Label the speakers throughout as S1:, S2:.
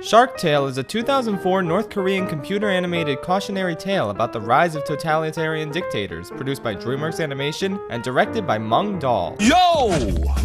S1: Shark Tale is a 2004 North Korean computer-animated cautionary tale about the rise of totalitarian dictators, produced by DreamWorks Animation and directed by Mung Dahl.
S2: Yo!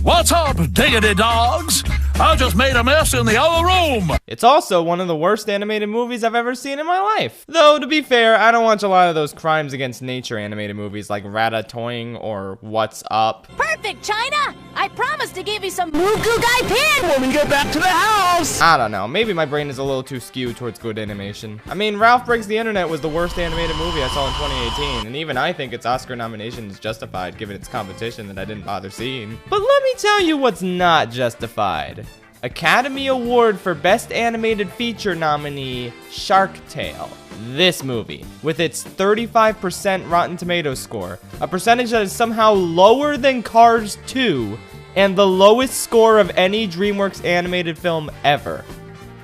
S2: What's up, diggity dogs? I just made a mess in the other room!
S1: It's also one of the worst animated movies I've ever seen in my life. Though, to be fair, I don't watch a lot of those crimes against nature animated movies like Ratatouille or What's Up.
S3: Perfect, China! I promise to give you some Mugu Gai Pin
S2: When we get back to the house!
S1: I don't know, maybe my brain is a little too skewed towards good animation. I mean, Ralph Breaks the Internet was the worst animated movie I saw in 2018, and even I think its Oscar nomination is justified given its competition that I didn't bother seeing. But let me tell you what's not justified. Academy Award for Best Animated Feature nominee, Shark Tale. This movie, with its 35% Rotten Tomatoes score, a percentage that is somehow lower than Cars 2, and the lowest score of any DreamWorks animated film ever.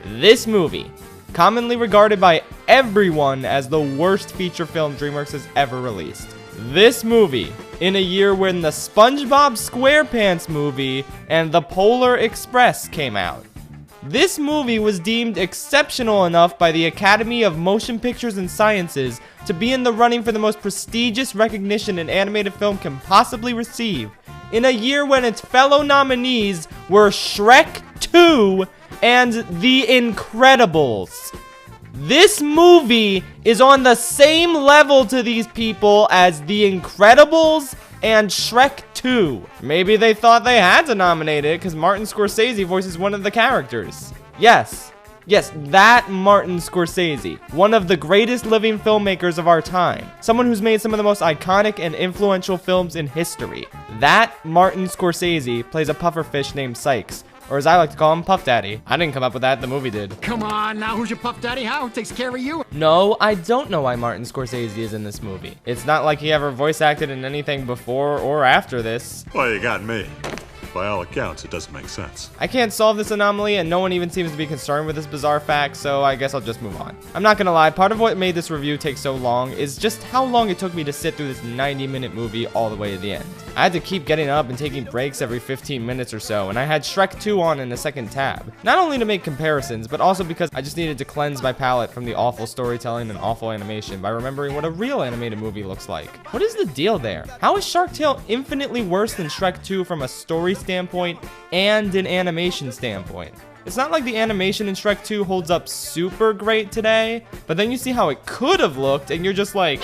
S1: This movie, commonly regarded by everyone as the worst feature film DreamWorks has ever released. This movie, in a year when the SpongeBob SquarePants movie and the Polar Express came out. This movie was deemed exceptional enough by the Academy of Motion Pictures and Sciences to be in the running for the most prestigious recognition an animated film can possibly receive, in a year when its fellow nominees were Shrek 2 and The Incredibles. This movie is on the same level to these people as The Incredibles and Shrek 2. Maybe they thought they had to nominate it because Martin Scorsese voices one of the characters. Yes, that Martin Scorsese, one of the greatest living filmmakers of our time. Someone who's made some of the most iconic and influential films in history. That Martin Scorsese plays a pufferfish named Sykes. Or as I like to call him, Puff Daddy. I didn't come up with that, the movie did.
S4: Come on, now who's your Puff Daddy? How? Who takes care of you?
S1: No, I don't know why Martin Scorsese is in this movie. It's not like he ever voice acted in anything before or after this.
S5: Well, you got me. By all accounts, it doesn't make sense.
S1: I can't solve this anomaly, and no one even seems to be concerned with this bizarre fact, so I guess I'll just move on. I'm not gonna lie, part of what made this review take so long is just how long it took me to sit through this 90-minute movie all the way to the end. I had to keep getting up and taking breaks every 15 minutes or so, and I had Shrek 2 on in a second tab. Not only to make comparisons, but also because I just needed to cleanse my palate from the awful storytelling and awful animation by remembering what a real animated movie looks like. What is the deal there? How is Shark Tale infinitely worse than Shrek 2 from a story standpoint and an animation standpoint? It's not like the animation in Shrek 2 holds up super great today, but then you see how it could have looked and you're just like,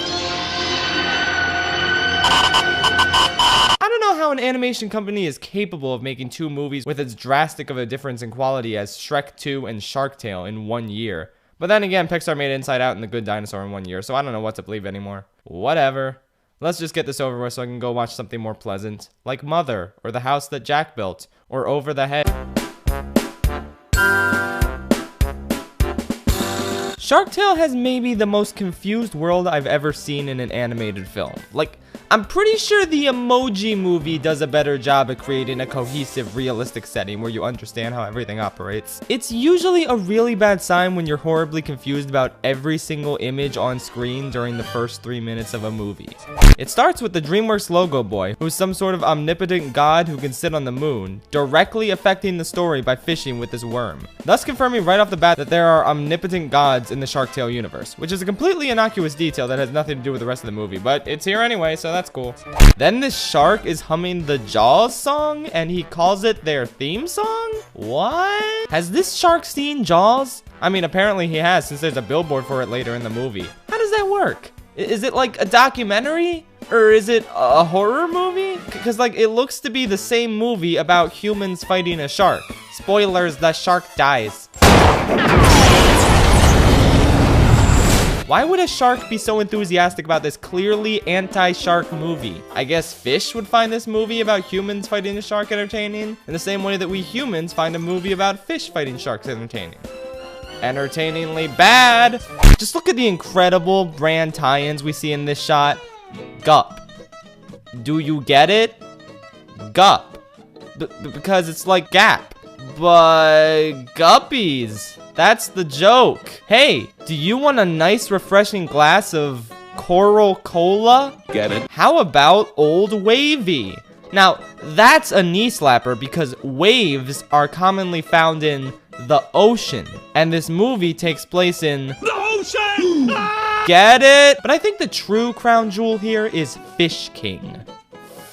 S1: I don't know how an animation company is capable of making two movies with as drastic of a difference in quality as Shrek 2 and Shark Tale in 1 year. But then again, Pixar made Inside Out and The Good Dinosaur in 1 year, so I don't know what to believe anymore. Whatever. Let's just get this over with so I can go watch something more pleasant, like Mother, or The House That Jack Built, or Over the Hedge. Shark Tale has maybe the most confused world I've ever seen in an animated film. Like, I'm pretty sure the Emoji Movie does a better job at creating a cohesive, realistic setting where you understand how everything operates. It's usually a really bad sign when you're horribly confused about every single image on screen during the first 3 minutes of a movie. It starts with the DreamWorks logo boy, who's some sort of omnipotent god who can sit on the moon, directly affecting the story by fishing with his worm, thus confirming right off the bat that there are omnipotent gods in the Shark Tale universe, which is a completely innocuous detail that has nothing to do with the rest of the movie, but it's here anyway, so that's cool. Then this shark is humming the Jaws song, and he calls it their theme song? What? Has this shark seen Jaws? I mean, apparently he has, since there's a billboard for it later in the movie. How does that work? Is it like a documentary? Or is it a horror movie? Because like, it looks to be the same movie about humans fighting a shark. Spoilers, the shark dies. Why would a shark be so enthusiastic about this clearly anti-shark movie? I guess fish would find this movie about humans fighting a shark entertaining, in the same way that we humans find a movie about fish fighting sharks entertaining. Entertainingly bad! Just look at the incredible brand tie-ins we see in this shot. Gup. Do you get it? Gup. Because it's like Gap. But guppies. That's the joke. Hey, do you want a nice refreshing glass of Coral Cola?
S2: Get it?
S1: How about Old Wavy? Now, that's a knee slapper because waves are commonly found in the ocean. And this movie takes place in the ocean! Get it? But I think the true crown jewel here is Fish King.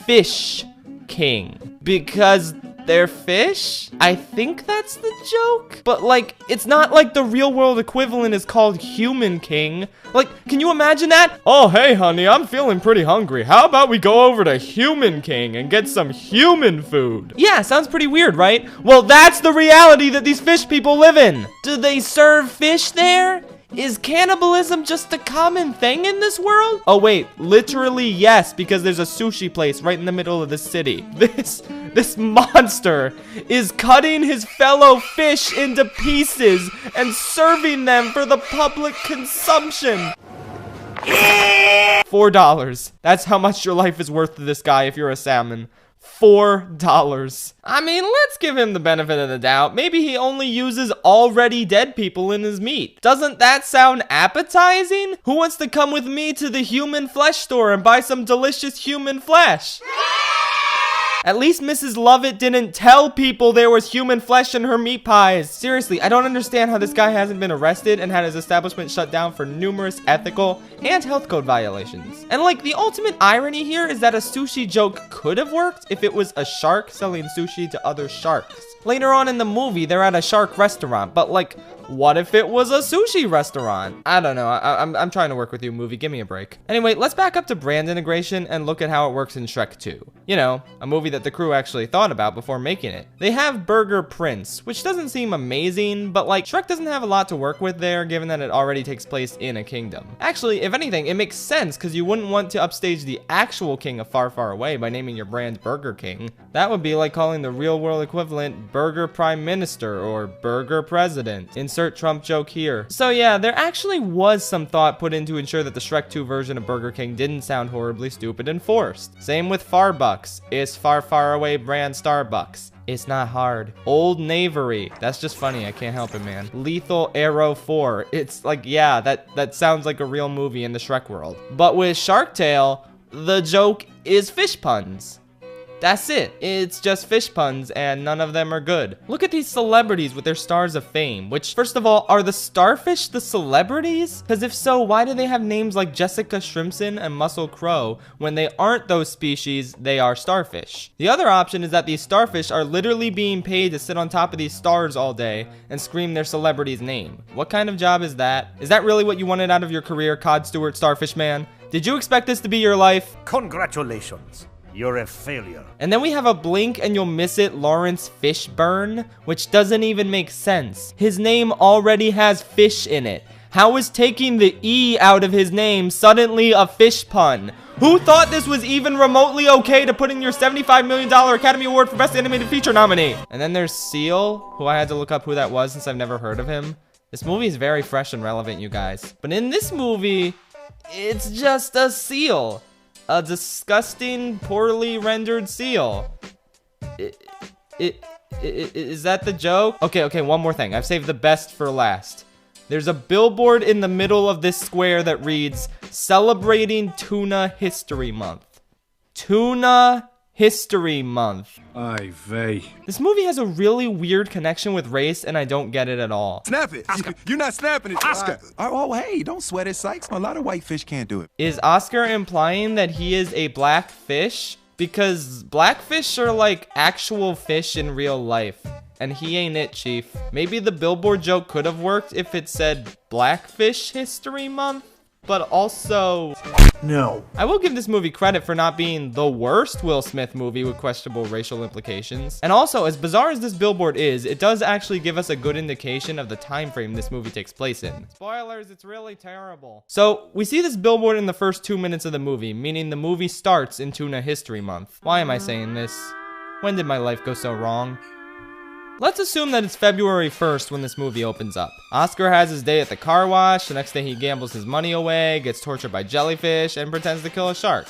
S1: Fish King. Because they're fish? I think that's the joke. But like, it's not like the real world equivalent is called Human King. Like, can you imagine that? Oh, hey, honey, I'm feeling pretty hungry. How about we go over to Human King and get some human food? Yeah, sounds pretty weird, right? Well, that's the reality that these fish people live in. Do they serve fish there? Is cannibalism just a common thing in this world? Oh wait, literally yes, because there's a sushi place right in the middle of the city. This monster is cutting his fellow fish into pieces and serving them for the public consumption. $4. That's how much your life is worth to this guy if you're a salmon. $4. I mean, let's give him the benefit of the doubt. Maybe he only uses already dead people in his meat. Doesn't that sound appetizing? Who wants to come with me to the human flesh store and buy some delicious human flesh? At least Mrs. Lovett didn't tell people there was human flesh in her meat pies. Seriously, I don't understand how this guy hasn't been arrested and had his establishment shut down for numerous ethical and health code violations. And like, the ultimate irony here is that a sushi joke could have worked if it was a shark selling sushi to other sharks. Later on in the movie, they're at a shark restaurant, but like, what if it was a sushi restaurant? I don't know. I'm trying to work with you, movie. Give me a break. Anyway, let's back up to brand integration and look at how it works in Shrek 2. You know, a movie that the crew actually thought about before making it. They have Burger Prince, which doesn't seem amazing, but like, Shrek doesn't have a lot to work with there, given that it already takes place in a kingdom. Actually, if anything, it makes sense, because you wouldn't want to upstage the actual king of Far, Far Away by naming your brand Burger King. That would be like calling the real world equivalent Burger Prime Minister or Burger President. Insert Trump joke here. So yeah, there actually was some thought put in to ensure that the Shrek 2 version of Burger King didn't sound horribly stupid and forced. Same with Farbucks. Is Far, Far Away brand Starbucks? It's not hard. Old Knavery. That's just funny. I can't help it, man. Lethal Arrow 4. It's like, yeah, that sounds like a real movie in the Shrek world. But with Shark Tale, the joke is fish puns. That's it. It's just fish puns, and none of them are good. Look at these celebrities with their stars of fame, which, first of all, are the starfish the celebrities? Because if so, why do they have names like Jessica Shrimpson and Muscle Crow when they aren't those species, they are starfish? The other option is that these starfish are literally being paid to sit on top of these stars all day and scream their celebrity's name. What kind of job is that? Is that really what you wanted out of your career, Cod Stewart Starfish Man? Did you expect this to be your life?
S6: Congratulations. You're a failure.
S1: And then we have a blink and you'll miss it Lawrence Fishburne, which doesn't even make sense. His name already has fish in it. How is taking the E out of his name suddenly a fish pun? Who thought this was even remotely okay to put in your $75 million Academy Award for Best Animated Feature nominee? And then there's Seal, who I had to look up who that was since I've never heard of him. This movie is very fresh and relevant, you guys. But in this movie, it's just a seal. A disgusting, poorly rendered seal. Is that the joke? Okay, one more thing. I've saved the best for last. There's a billboard in the middle of this square that reads, "Celebrating Tuna History Month." Tuna History Month.
S7: Ay vey.
S1: This movie has a really weird connection with race, and I don't get it at all.
S8: Snap it. Oscar. You're not snapping it.
S6: Oscar.
S8: Oh, hey, don't sweat it, Sykes. A lot of white fish can't do it.
S1: Is Oscar implying that he is a black fish? Because blackfish are like actual fish in real life. And he ain't it, Chief. Maybe the billboard joke could have worked if it said Blackfish History Month, but also...
S6: No.
S1: I will give this movie credit for not being the worst Will Smith movie with questionable racial implications. And also, as bizarre as this billboard is, it does actually give us a good indication of the time frame this movie takes place in. Spoilers, it's really terrible. So, we see this billboard in the first 2 minutes of the movie, meaning the movie starts in Tuna History Month. Why am I saying this? When did my life go so wrong? Let's assume that it's February 1st when this movie opens up. Oscar has his day at the car wash, the next day he gambles his money away, gets tortured by jellyfish, and pretends to kill a shark.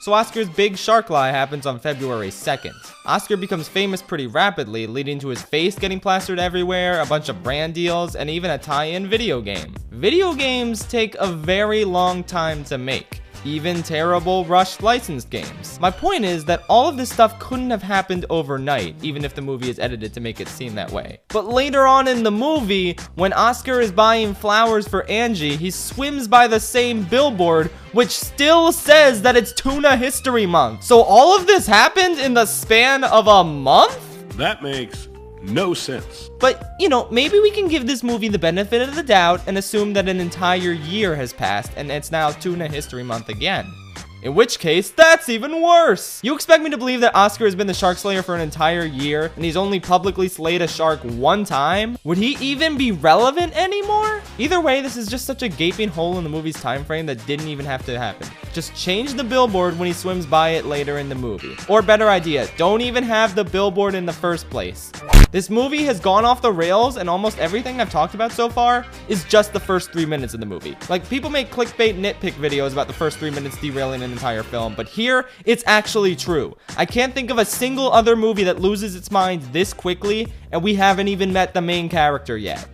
S1: So Oscar's big shark lie happens on February 2nd. Oscar becomes famous pretty rapidly, leading to his face getting plastered everywhere, a bunch of brand deals, and even a tie-in video game. Video games take a very long time to make. even terrible rushed licensed games. My point is that all of this stuff couldn't have happened overnight, even if the movie is edited to make it seem that way. But later on in the movie, when Oscar is buying flowers for Angie, he swims by the same billboard, which still says that it's Tuna History Month. So all of this happened in the span of a month?
S7: That makes no sense.
S1: But, you know, maybe we can give this movie the benefit of the doubt and assume that an entire year has passed and it's now Tuna History Month again. In which case, that's even worse. You expect me to believe that Oscar has been the shark slayer for an entire year and he's only publicly slayed a shark one time? Would he even be relevant anymore? Either way, this is just such a gaping hole in the movie's time frame that didn't even have to happen. Just change the billboard when he swims by it later in the movie. Or better idea, don't even have the billboard in the first place. This movie has gone off the rails, and almost everything I've talked about so far is just the first 3 minutes of the movie. Like, people make clickbait nitpick videos about the first 3 minutes derailing an entire film, but here, it's actually true. I can't think of a single other movie that loses its mind this quickly, and we haven't even met the main character yet.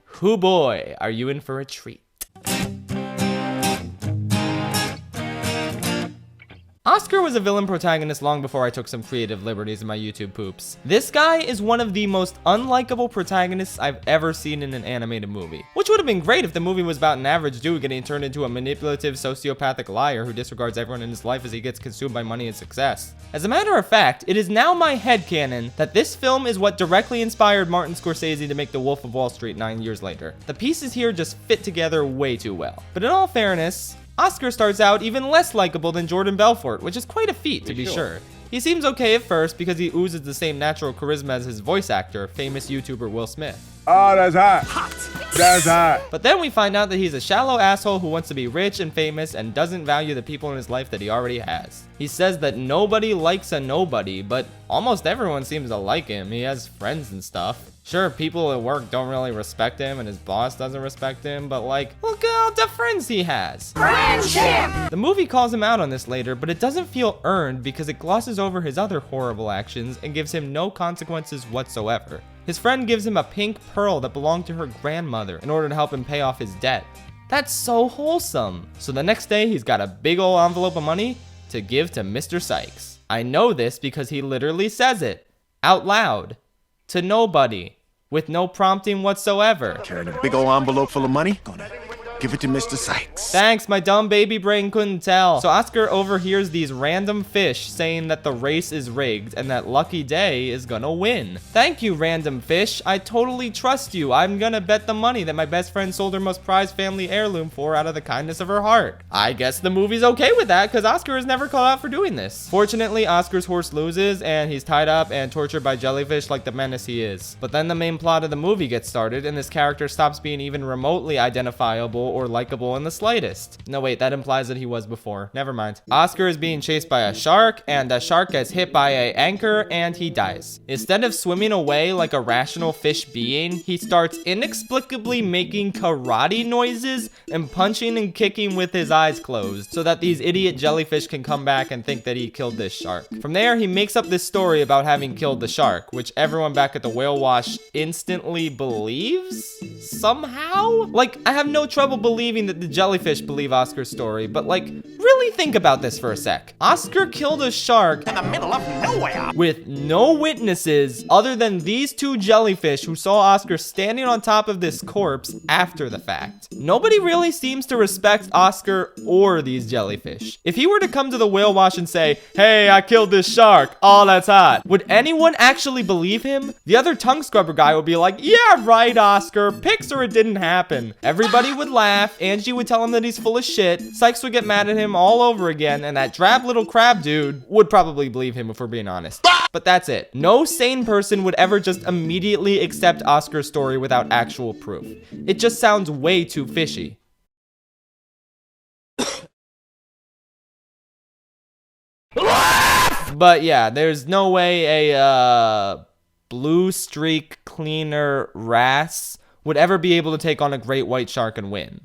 S1: Hoo boy, are you in for a treat. Oscar was a villain protagonist long before I took some creative liberties in my YouTube poops. This guy is one of the most unlikable protagonists I've ever seen in an animated movie. Which would have been great if the movie was about an average dude getting turned into a manipulative, sociopathic liar who disregards everyone in his life as he gets consumed by money and success. As a matter of fact, it is now my headcanon that this film is what directly inspired Martin Scorsese to make The Wolf of Wall Street 9 years later. The pieces here just fit together way too well. But in all fairness, Oscar starts out even less likable than Jordan Belfort, which is quite a feat to be sure. He seems okay at first because he oozes the same natural charisma as his voice actor, famous YouTuber Will Smith.
S8: Oh, that's hot. That's hot.
S1: But then we find out that he's a shallow asshole who wants to be rich and famous and doesn't value the people in his life that he already has. He says that nobody likes a nobody, but almost everyone seems to like him. He has friends and stuff. Sure, people at work don't really respect him and his boss doesn't respect him, but like, look at all the friends he has. Friendship! The movie calls him out on this later, but it doesn't feel earned because it glosses over his other horrible actions and gives him no consequences whatsoever. His friend gives him a pink pearl that belonged to her grandmother in order to help him pay off his debt. That's so wholesome. So the next day, he's got a big old envelope of money to give to Mr. Sykes. I know this because he literally says it out loud to nobody with no prompting whatsoever.
S6: Carrying a big old envelope full of money. Gonna give it to Mr. Sykes.
S1: Thanks, my dumb baby brain couldn't tell. So Oscar overhears these random fish saying that the race is rigged and that Lucky Day is gonna win. Thank you, random fish. I totally trust you. I'm gonna bet the money that my best friend sold her most prized family heirloom for out of the kindness of her heart. I guess the movie's okay with that because Oscar is never called out for doing this. Fortunately, Oscar's horse loses and he's tied up and tortured by jellyfish like the menace he is. But then the main plot of the movie gets started and this character stops being even remotely identifiable or likable in the slightest. No, wait, that implies that he was before. Never mind. Oscar is being chased by a shark, and a shark gets hit by an anchor, and he dies. Instead of swimming away like a rational fish being, he starts inexplicably making karate noises and punching and kicking with his eyes closed, so that these idiot jellyfish can come back and think that he killed this shark. From there, he makes up this story about having killed the shark, which everyone back at the whale wash instantly believes? Somehow? Like, I have no trouble believing that the jellyfish believe Oscar's story, but like, really think about this for a sec. Oscar killed a shark
S4: In the middle of nowhere.
S1: with no witnesses other than these two jellyfish who saw Oscar standing on top of this corpse after the fact. Nobody really seems to respect Oscar or these jellyfish. If he were to come to the whale wash and say, "Hey, I killed this shark, oh, that's hot," would anyone actually believe him? The other tongue scrubber guy would be like, "Yeah, right, Oscar, pics or it didn't happen." Everybody would laugh. Angie would tell him that he's full of shit. Sykes would get mad at him all over again, and that drab little crab dude would probably believe him if we're being honest. But that's it. No sane person would ever just immediately accept Oscar's story without actual proof. It just sounds way too fishy. But yeah, there's no way a blue streak cleaner wrasse would ever be able to take on a great white shark and win.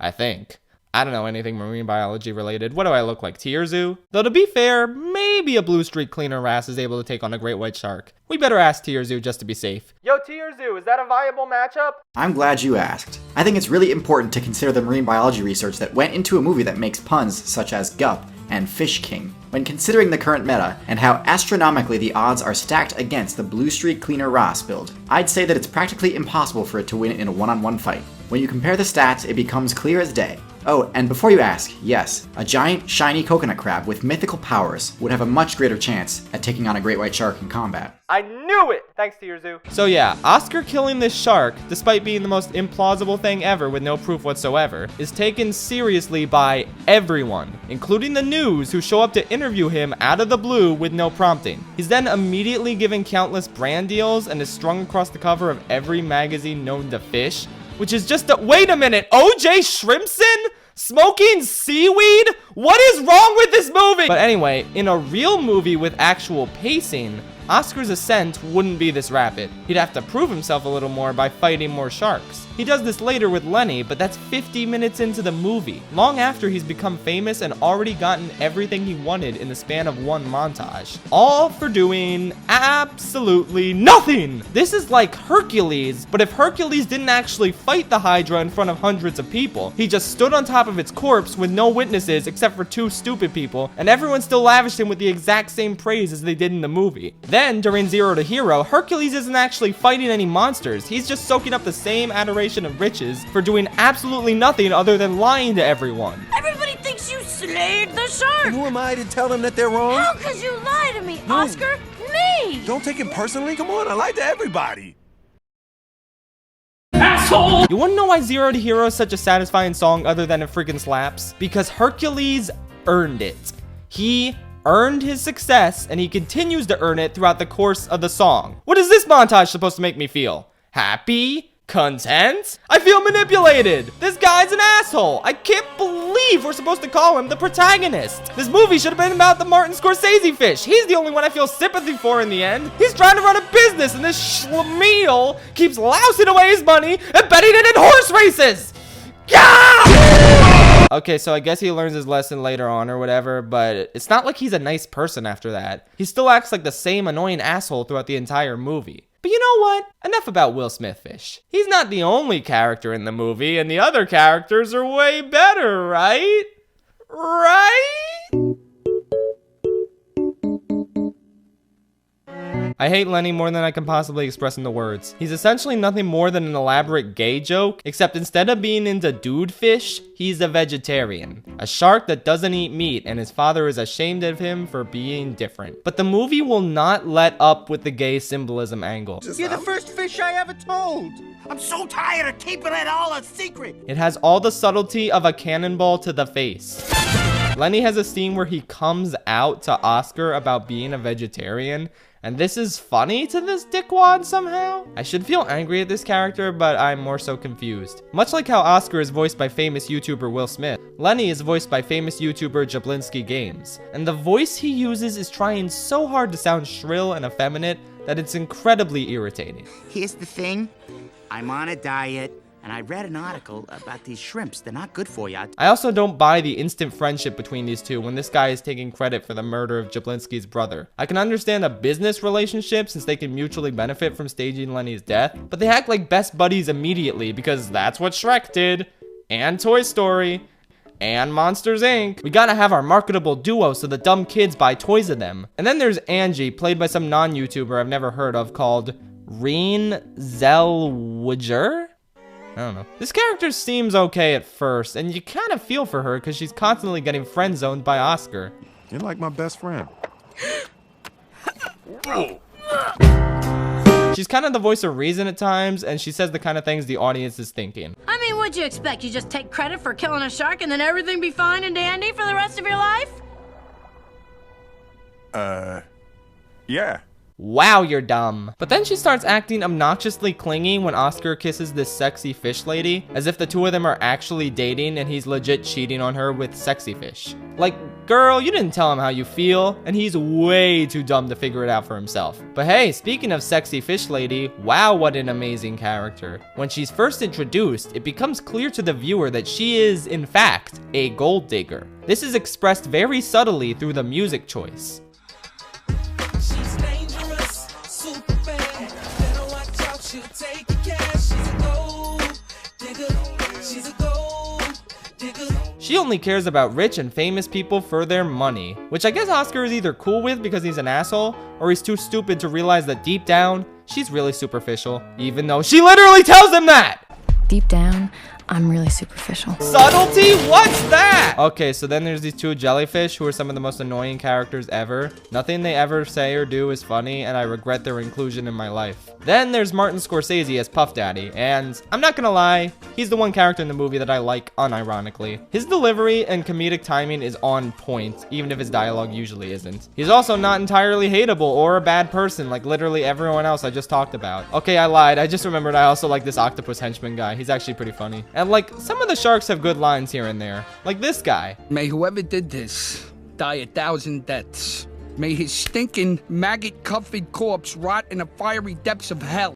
S1: I think. I don't know anything marine biology related. What do I look like, Tierzu? Though to be fair, maybe a blue streak cleaner wrasse is able to take on a great white shark. We better ask Tierzu just to be safe. Yo, Tierzu, is that a viable matchup?
S9: I'm glad you asked. I think it's really important to consider the marine biology research that went into a movie that makes puns such as Gup and Fish King. When considering the current meta and how astronomically the odds are stacked against the blue streak cleaner wrasse build, I'd say that it's practically impossible for it to win in a one-on-one fight. When you compare the stats, it becomes clear as day. Oh, and before you ask, yes, a giant, shiny coconut crab with mythical powers would have a much greater chance at taking on a great white shark in combat.
S1: I knew it! Thanks, Tierzu. So yeah, Oscar killing this shark, despite being the most implausible thing ever with no proof whatsoever, is taken seriously by everyone, including the news, who show up to interview him out of the blue with no prompting. He's then immediately given countless brand deals and is strung across the cover of every magazine known to fish, which is just a— wait a minute, OJ Shrimpson? Smoking seaweed? What is wrong with this movie? But anyway, in a real movie with actual pacing, Oscar's ascent wouldn't be this rapid. He'd have to prove himself a little more by fighting more sharks. He does this later with Lenny, but that's 50 minutes into the movie, long after he's become famous and already gotten everything he wanted in the span of one montage. All for doing absolutely nothing! This is like Hercules, but if Hercules didn't actually fight the Hydra in front of hundreds of people, he just stood on top of its corpse with no witnesses except for 2 stupid people, and everyone still lavished him with the exact same praise as they did in the movie. Then, during Zero to Hero, Hercules isn't actually fighting any monsters, he's just soaking up the same adoration of riches for doing absolutely nothing other than lying to everyone.
S3: Everybody thinks you slayed the shark!
S6: Who am I to tell them that they're wrong?
S3: How could you lie to me, Oscar? Me!
S6: Don't take it personally. Come on, I lied to everybody.
S2: Asshole!
S1: You wanna know why Zero to Hero is such a satisfying song other than it freaking slaps? Because Hercules earned it. He earned his success, and he continues to earn it throughout the course of the song. What is this montage supposed to make me feel? Happy? Content? I feel manipulated. This guy's an asshole. I can't believe we're supposed to call him the protagonist. This movie should have been about the Martin Scorsese fish. He's the only one I feel sympathy for in the end. He's trying to run a business, and this schlemiel keeps lousing away his money and betting it in horse races. Yeah! Okay, so I guess he learns his lesson later on or whatever, but it's not like he's a nice person after that. He still acts like the same annoying asshole throughout the entire movie. But you know what? Enough about Will Smith fish. He's not the only character in the movie, and the other characters are way better, right? Right? I hate Lenny more than I can possibly express into words. He's essentially nothing more than an elaborate gay joke, except instead of being into dude fish, he's a vegetarian. A shark that doesn't eat meat, and his father is ashamed of him for being different. But the movie will not let up with the gay symbolism angle.
S4: You're the first fish I ever told. I'm so tired of keeping it all a secret.
S1: It has all the subtlety of a cannonball to the face. Lenny has a scene where he comes out to Oscar about being a vegetarian, and this is funny to this dickwad somehow? I should feel angry at this character, but I'm more so confused. Much like how Oscar is voiced by famous YouTuber Will Smith, Lenny is voiced by famous YouTuber Jablinski Games, and the voice he uses is trying so hard to sound shrill and effeminate that it's incredibly irritating.
S4: Here's the thing. I'm on a diet, and I read an article about these shrimps. They're not good for you.
S1: I also don't buy the instant friendship between these two when this guy is taking credit for the murder of Jablinski's brother. I can understand a business relationship since they can mutually benefit from staging Lenny's death, but they act like best buddies immediately because that's what Shrek did, and Toy Story, and Monsters Inc. We gotta have our marketable duo so the dumb kids buy toys of them. And then there's Angie, played by some non-YouTuber I've never heard of called Reen Zellweger? I don't know. This character seems okay at first, and you kind of feel for her because she's constantly getting friend-zoned by Oscar.
S6: You're like my best friend.
S1: She's kind of the voice of reason at times, and she says the kind of things the audience is thinking.
S3: I mean, what'd you expect? You just take credit for killing a shark and then everything be fine and dandy for the rest of your life?
S6: Yeah.
S1: Wow, you're dumb. But then she starts acting obnoxiously clingy when Oscar kisses this sexy fish lady, as if the two of them are actually dating and he's legit cheating on her with sexy fish. Like, girl, you didn't tell him how you feel, and he's way too dumb to figure it out for himself. But hey, speaking of sexy fish lady, wow, what an amazing character. When she's first introduced, it becomes clear to the viewer that she is, in fact, a gold digger. This is expressed very subtly through the music choice.
S10: She's dangerous, super bad. Better watch out, she'll take the cash. She's a gold digger. She's a gold digger.
S1: She only cares about rich and famous people for their money, which I guess Oscar is either cool with because he's an asshole, or he's too stupid to realize that deep down, she's really superficial, even though she literally tells him that!
S11: Deep down, I'm really superficial.
S1: Subtlety? What's that? Okay, so then there's these two jellyfish who are some of the most annoying characters ever. Nothing they ever say or do is funny, and I regret their inclusion in my life. Then there's Martin Scorsese as Puff Daddy, and I'm not gonna lie, he's the one character in the movie that I like unironically. His delivery and comedic timing is on point, even if his dialogue usually isn't. He's also not entirely hateable or a bad person like literally everyone else I just talked about. Okay, I lied. I just remembered I also like this octopus henchman guy. He's actually pretty funny. And like, some of the sharks have good lines here and there. Like this guy.
S12: May whoever did this die 1,000 deaths. May his stinking, maggot-covered corpse rot in the fiery depths of hell.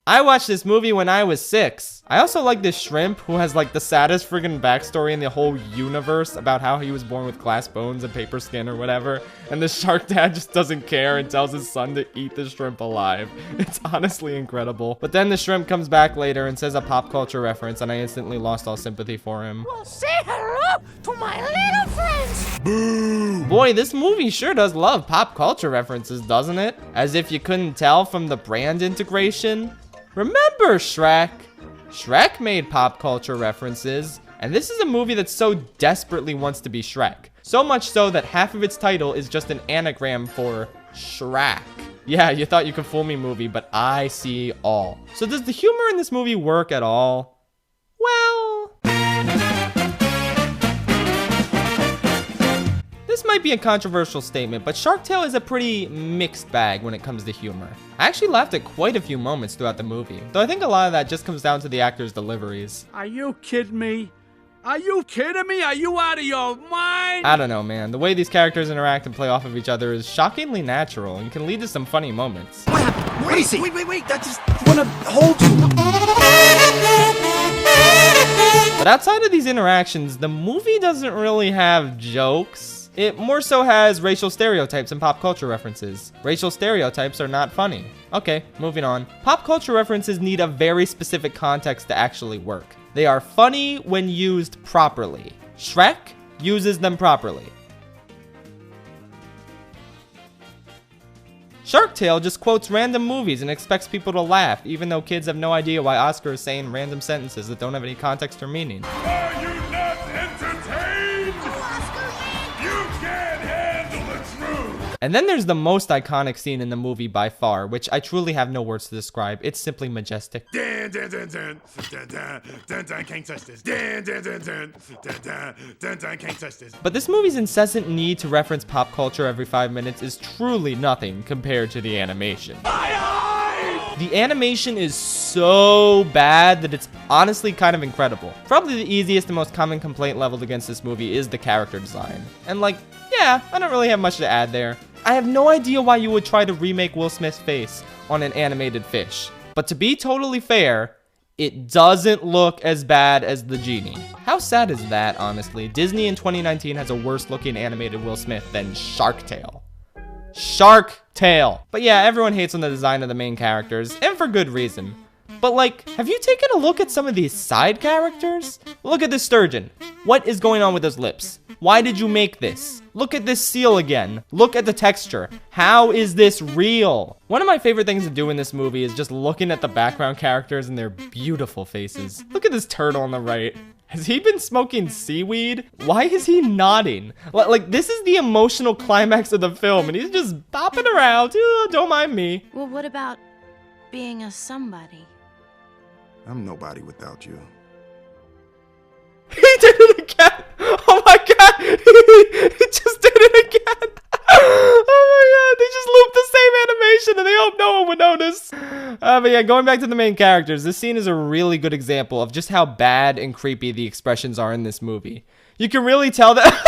S1: I watched this movie when I was 6. I also like this shrimp who has like the saddest friggin' backstory in the whole universe about how he was born with glass bones and paper skin or whatever. And the shark dad just doesn't care and tells his son to eat the shrimp alive. It's honestly incredible. But then the shrimp comes back later and says a pop culture reference, and I instantly lost all sympathy for him.
S10: Well, say hello to my little friends.
S1: Boo! Boy, this movie sure does love pop culture references, doesn't it? As if you couldn't tell from the brand integration. Remember Shrek? Shrek made pop culture references, and this is a movie that so desperately wants to be Shrek. So much so that half of its title is just an anagram for Shrek. Yeah, you thought you could fool me, movie, but I see all. So does the humor in this movie work at all? Well... This might be a controversial statement, but Shark Tale is a pretty mixed bag when it comes to humor. I actually laughed at quite a few moments throughout the movie, though I think a lot of that just comes down to the actors' deliveries.
S12: Are you kidding me? Are you kidding me? Are you out of your mind?
S1: I don't know, man. The way these characters interact and play off of each other is shockingly natural and can lead to some funny moments.
S4: What happened? What is it? Wait. I just want to hold you.
S1: But outside of these interactions, the movie doesn't really have jokes. It more so has racial stereotypes and pop culture references. Racial stereotypes are not funny. Okay, moving on. Pop culture references need a very specific context to actually work. They are funny when used properly. Shrek uses them properly. Shark Tale just quotes random movies and expects people to laugh, even though kids have no idea why Oscar is saying random sentences that don't have any context or meaning.
S8: Are you not entertained? You can't handle the truth.
S1: And then there's the most iconic scene in the movie by far, which I truly have no words to describe. It's simply majestic.
S8: Dun, dun, dun, dun. Dun, dun, dun, dun, can't touch this. Dun, dun, dun, dun. Dun, dun, dun, dun, can't touch this.
S1: But this movie's incessant need to reference pop culture every 5 minutes is truly nothing compared to the animation. The animation is so bad that it's honestly kind of incredible. Probably the easiest and most common complaint leveled against this movie is the character design. And like, yeah, I don't really have much to add there. I have no idea why you would try to remake Will Smith's face on an animated fish. But to be totally fair, it doesn't look as bad as the genie. How sad is that, honestly? Disney in 2019 has a worse looking animated Will Smith than Shark Tale. Shark Tale. But yeah, everyone hates on the design of the main characters, and for good reason. But like, have you taken a look at some of these side characters? Look at this sturgeon. What is going on with his lips? Why did you make this? Look at this seal again. Look at the texture. How is this real? One of my favorite things to do in this movie is just looking at the background characters and their beautiful faces. Look at this turtle on the right. Has he been smoking seaweed? Why is he nodding? Like, this is the emotional climax of the film, and he's just bopping around. Don't mind me.
S3: Well, what about being a somebody?
S6: I'm nobody without you.
S1: He did it again! Oh my god! He just did it again! Oh my god, they just looped the same animation and they hope no one would notice. But yeah, going back to the main characters, this scene is a really good example of just how bad and creepy the expressions are in this movie. You can really tell that...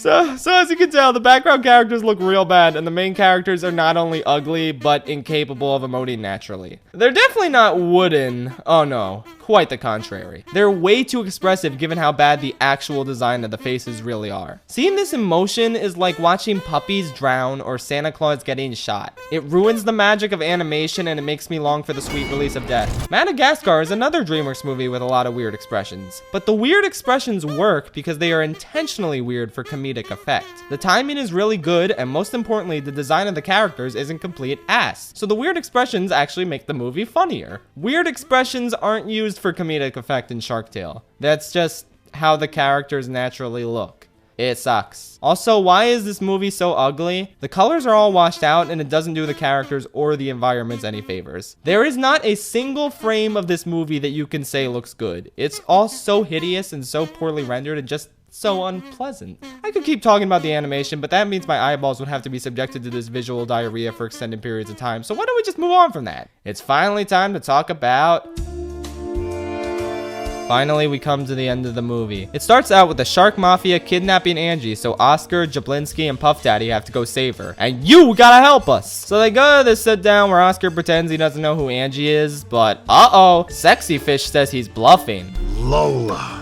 S1: So as you can tell, the background characters look real bad, and the main characters are not only ugly, but incapable of emoting naturally. They're definitely not wooden. Oh no, quite the contrary. They're way too expressive given how bad the actual design of the faces really are. Seeing this emotion is like watching puppies drown or Santa Claus getting shot. It ruins the magic of animation, and it makes me long for the sweet release of death. Madagascar is another DreamWorks movie with a lot of weird expressions. But the weird expressions work because they are intentionally weird for comedic effect. The timing is really good, and most importantly, the design of the characters isn't complete ass. So the weird expressions actually make the movie funnier. Weird expressions aren't used for comedic effect in Shark Tale. That's just how the characters naturally look. It sucks. Also, why is this movie so ugly? The colors are all washed out, and it doesn't do the characters or the environments any favors. There is not a single frame of this movie that you can say looks good. It's all so hideous and so poorly rendered and just so unpleasant. I could keep talking about the animation, but that means my eyeballs would have to be subjected to this visual diarrhea for extended periods of time, so why don't we just move on from that? It's finally time to talk about... Finally, we come to the end of the movie. It starts out with the Shark Mafia kidnapping Angie, so Oscar, Jablinski, and Puff Daddy have to go save her. And you gotta help us! So they go to this sit down where Oscar pretends he doesn't know who Angie is, but uh-oh, Sexy Fish says he's bluffing.
S6: Lola,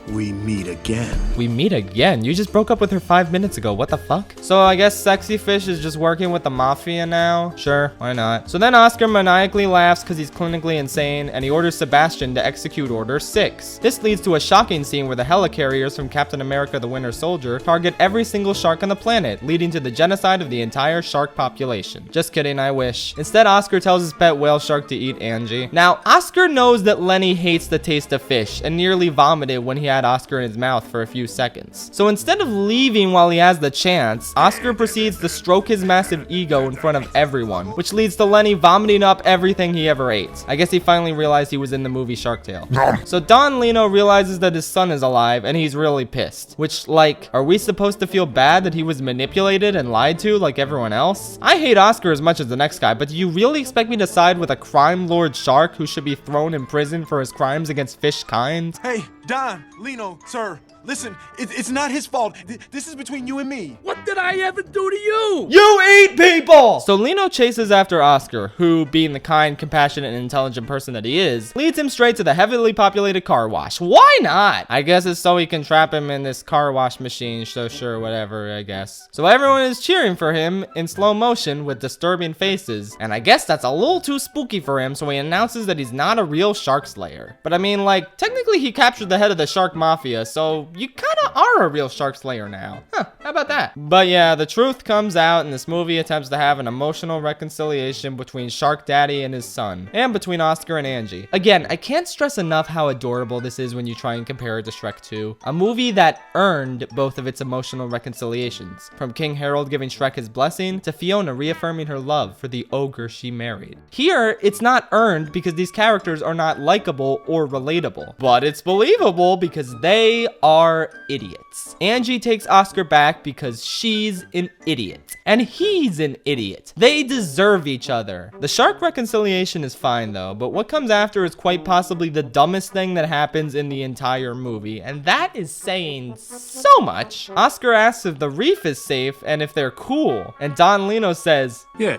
S6: we meet again.
S1: We meet again? You just broke up with her 5 minutes ago. What the fuck? So I guess Sexy Fish is just working with the Mafia now? Sure, why not? So then Oscar maniacally laughs because he's clinically insane, and he orders Sebastian to execute Order 6. This leads to a shocking scene where the helicarriers from Captain America the Winter Soldier target every single shark on the planet, leading to the genocide of the entire shark population. Just kidding, I wish. Instead, Oscar tells his pet whale shark to eat Angie. Now, Oscar knows that Lenny hates the taste of fish and nearly vomited when he had Oscar in his mouth for a few seconds. So instead of leaving while he has the chance, Oscar proceeds to stroke his massive ego in front of everyone, which leads to Lenny vomiting up everything he ever ate. I guess he finally realized he was in the movie Shark Tale. So Don Lino realizes that his son is alive, and he's really pissed. Which, like, are we supposed to feel bad that he was manipulated and lied to like everyone else? I hate Oscar as much as the next guy, but do you really expect me to side with a crime lord shark who should be thrown in prison for his crimes against fish kind?
S6: Hey, Don, Lino, sir, listen, it's not his fault. This is between you and me.
S12: What did I ever do to you?
S1: You eat people! So Lino chases after Oscar, who, being the kind, compassionate, and intelligent person that he is, leads him straight to the heavily populated car wash. Why not? I guess it's so he can trap him in this car wash machine, so sure, whatever, I guess. So everyone is cheering for him in slow motion with disturbing faces, and I guess that's a little too spooky for him, so he announces that he's not a real shark slayer. But I mean, like, technically he captured the head of the Shark Mafia, so you kinda are a real shark slayer now. Huh, how about that? But yeah, the truth comes out, and this movie attempts to have an emotional reconciliation between Shark Daddy and his son, and between Oscar and Angie. Again, I can't stress enough how adorable this is when you try and compare it to Shrek 2, a movie that earned both of its emotional reconciliations, from King Harold giving Shrek his blessing, to Fiona reaffirming her love for the ogre she married. Here, it's not earned because these characters are not likable or relatable, but it's believable because they are idiots. Angie takes Oscar back because she's an idiot, and he's an idiot. They deserve each other. The shark reconciliation is fine though, but what comes after is quite possibly the dumbest thing that happens in the entire movie, and that is saying so much. Oscar asks if the reef is safe and if they're cool, and Don Lino says,
S7: Yeah,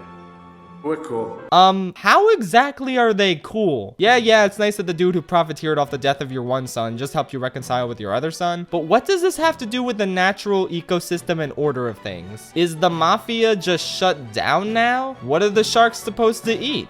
S7: we're cool.
S1: How exactly are they cool? Yeah, it's nice that the dude who profiteered off the death of your one son just helped you reconcile with your other son, but what does this have to do with the natural ecosystem and order of things? Is the mafia just shut down now? What are the sharks supposed to eat?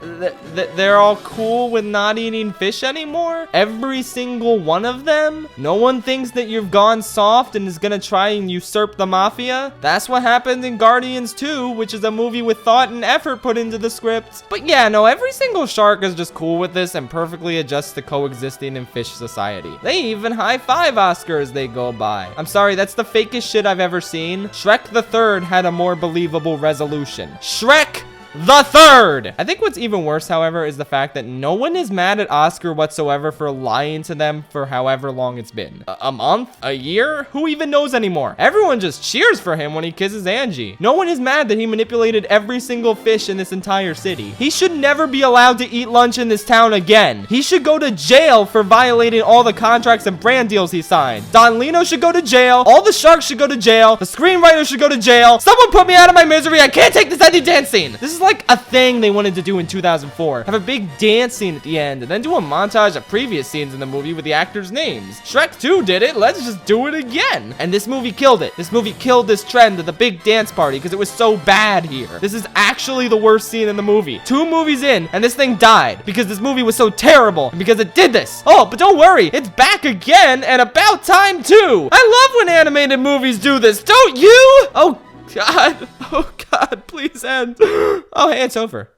S1: They're all cool with not eating fish anymore? Every single one of them? No one thinks that you've gone soft and is gonna try and usurp the mafia? That's what happened in Guardians 2, which is a movie with thought and effort put into the script. But yeah, no, every single shark is just cool with this and perfectly adjusts to coexisting in fish society. They even high-five Oscar as they go by. I'm sorry, that's the fakest shit I've ever seen. Shrek the Third had a more believable resolution. Shrek the third. I think what's even worse, however, is the fact that no one is mad at Oscar whatsoever for lying to them for however long it's been. A month? A year? Who even knows anymore? Everyone just cheers for him when he kisses Angie. No one is mad that he manipulated every single fish in this entire city. He should never be allowed to eat lunch in this town again. He should go to jail for violating all the contracts and brand deals he signed. Don Lino should go to jail. All the sharks should go to jail. The screenwriter should go to jail. Someone put me out of my misery. I can't take this ending dance scene. This is like a thing they wanted to do in 2004. Have a big dance scene at the end and then do a montage of previous scenes in the movie with the actors' names. Shrek 2 did it. Let's just do it again. And this movie killed it. This movie killed this trend of the big dance party because it was so bad here. This is actually the worst scene in the movie. 2 movies in and this thing died because this movie was so terrible and because it did this. Oh, but don't worry. It's back again and about time too. I love when animated movies do this. Don't you? Oh, God. Oh, God. Please end. Oh, hey, it's over.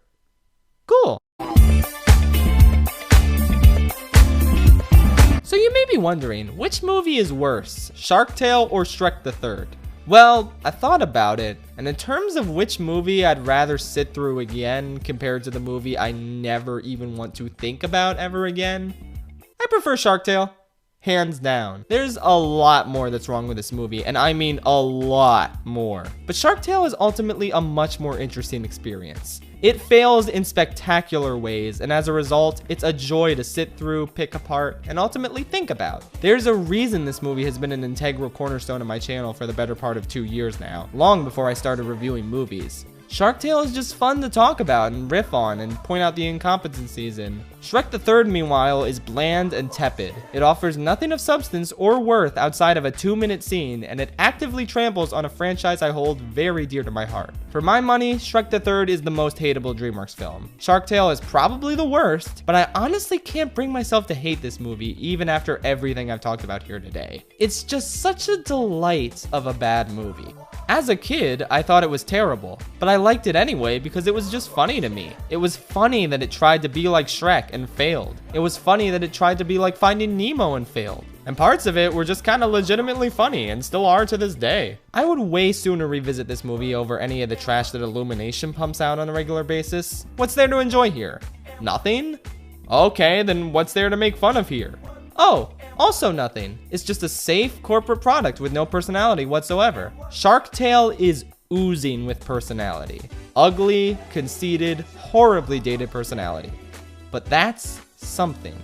S1: Cool. So you may be wondering, which movie is worse, Shark Tale or Shrek the Third? Well, I thought about it, and in terms of which movie I'd rather sit through again compared to the movie I never even want to think about ever again, I prefer Shark Tale. Hands down. There's a lot more that's wrong with this movie, and I mean a lot more. But Shark Tale is ultimately a much more interesting experience. It fails in spectacular ways, and as a result, it's a joy to sit through, pick apart, and ultimately think about. There's a reason this movie has been an integral cornerstone of my channel for the better part of 2 years now, long before I started reviewing movies. Shark Tale is just fun to talk about and riff on and point out the incompetencies in. Shrek the Third, meanwhile, is bland and tepid. It offers nothing of substance or worth outside of a 2-minute scene, and it actively tramples on a franchise I hold very dear to my heart. For my money, Shrek the Third is the most hateable DreamWorks film. Shark Tale is probably the worst, but I honestly can't bring myself to hate this movie even after everything I've talked about here today. It's just such a delight of a bad movie. As a kid, I thought it was terrible, but I liked it anyway because it was just funny to me. It was funny that it tried to be like Shrek and failed. It was funny that it tried to be like Finding Nemo and failed. And parts of it were just kind of legitimately funny and still are to this day. I would way sooner revisit this movie over any of the trash that Illumination pumps out on a regular basis. What's there to enjoy here? Nothing? Okay, then what's there to make fun of here? Oh, also nothing. It's just a safe corporate product with no personality whatsoever. Shark Tale is oozing with personality. Ugly, conceited, horribly dated personality. But that's something.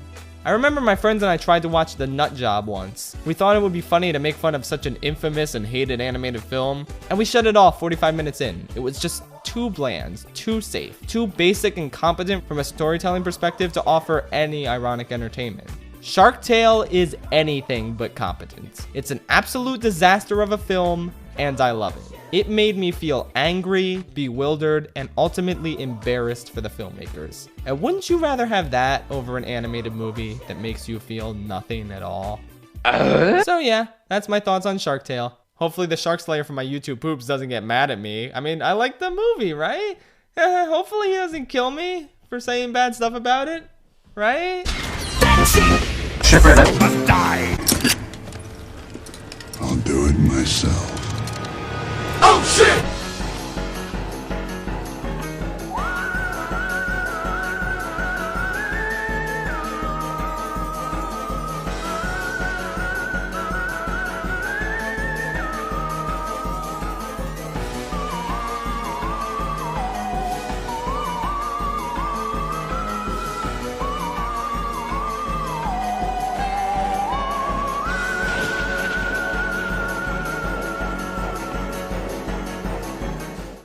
S1: I remember my friends and I tried to watch The Nut Job once. We thought it would be funny to make fun of such an infamous and hated animated film, and we shut it off 45 minutes in. It was just too bland, too safe, too basic and competent from a storytelling perspective to offer any ironic entertainment. Shark Tale is anything but competent. It's an absolute disaster of a film, and I love it. It made me feel angry, bewildered, and ultimately embarrassed for the filmmakers. And wouldn't you rather have that over an animated movie that makes you feel nothing at all? So yeah, that's my thoughts on Shark Tale. Hopefully the Shark Slayer from my YouTube poops doesn't get mad at me. I mean, I like the movie, right? Hopefully he doesn't kill me for saying bad stuff about it, right?
S10: Schaffrillas must die!
S5: I'll do it myself.